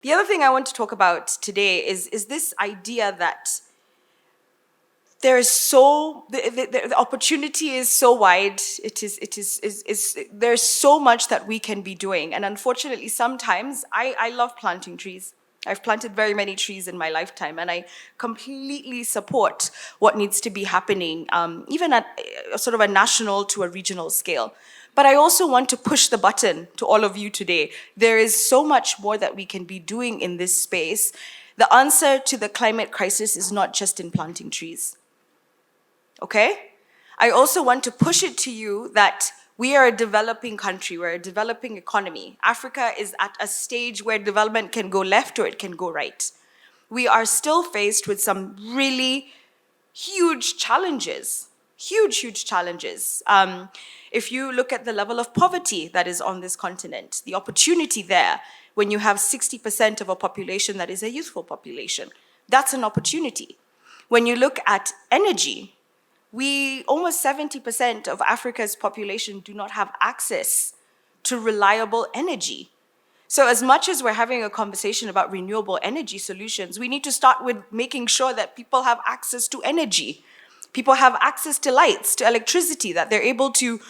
The other thing I want to talk about today is this idea that the opportunity is so wide. There's so much that we can be doing, and unfortunately, sometimes I love planting trees. I've planted very many trees in my lifetime, and I completely support what needs to be happening, even at sort of a national to a regional scale. But I also want to push the button to all of you today. There is so much more that we can be doing in this space. The answer to the climate crisis is not just in planting trees. Okay? I also want to push it to you that we are a developing country, we're a developing economy. Africa is at a stage where development can go left or it can go right. We are still faced with some really huge challenges, huge challenges. If you look at the level of poverty that is on this continent, the opportunity there, when you have 60% of a population that is a youthful population, that's an opportunity. When you look at energy, almost 70% of Africa's population do not have access to reliable energy. So as much as we're having a conversation about renewable energy solutions, we need to start with making sure that people have access to energy. People have access to lights, to electricity, that they're able to,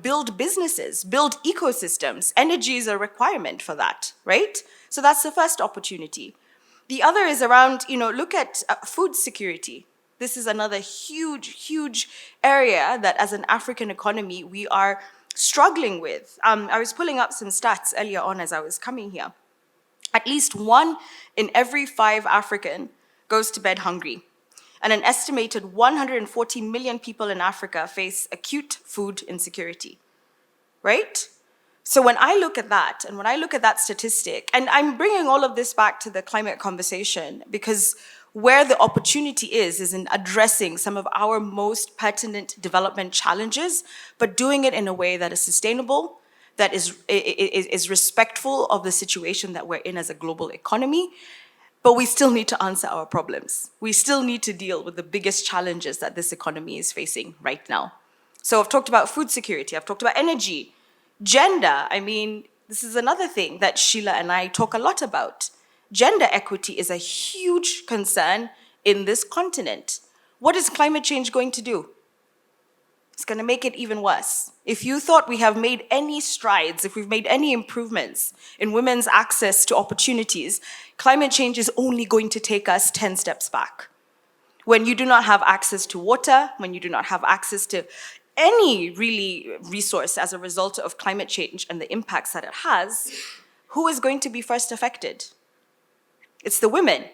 build businesses, build ecosystems. Energy is a requirement for that, right? So that's the first opportunity. The other is around, look at food security. This is another huge area that as an African economy, we are struggling with. I was pulling up some stats earlier on as I was coming here. At least 1 in every 5 African goes to bed hungry. And an estimated 140 million people in Africa face acute food insecurity, right? So when I look at that, and when I look at that statistic, and I'm bringing all of this back to the climate conversation because where the opportunity is in addressing some of our most pertinent development challenges, but doing it in a way that is sustainable, that is respectful of the situation that we're in as a global economy. But we still need to answer our problems. We still need to deal with the biggest challenges that this economy is facing right now. So I've talked about food security, I've talked about energy, gender. This is another thing that Sheila and I talk a lot about. Gender equity is a huge concern in this continent. What is climate change going to do? It's going to make it even worse. If you thought we have made any strides, if we've made any improvements in women's access to opportunities, climate change is only going to take us 10 steps back. When you do not have access to water, when you do not have access to any really resource as a result of climate change and the impacts that it has, who is going to be first affected? It's the women.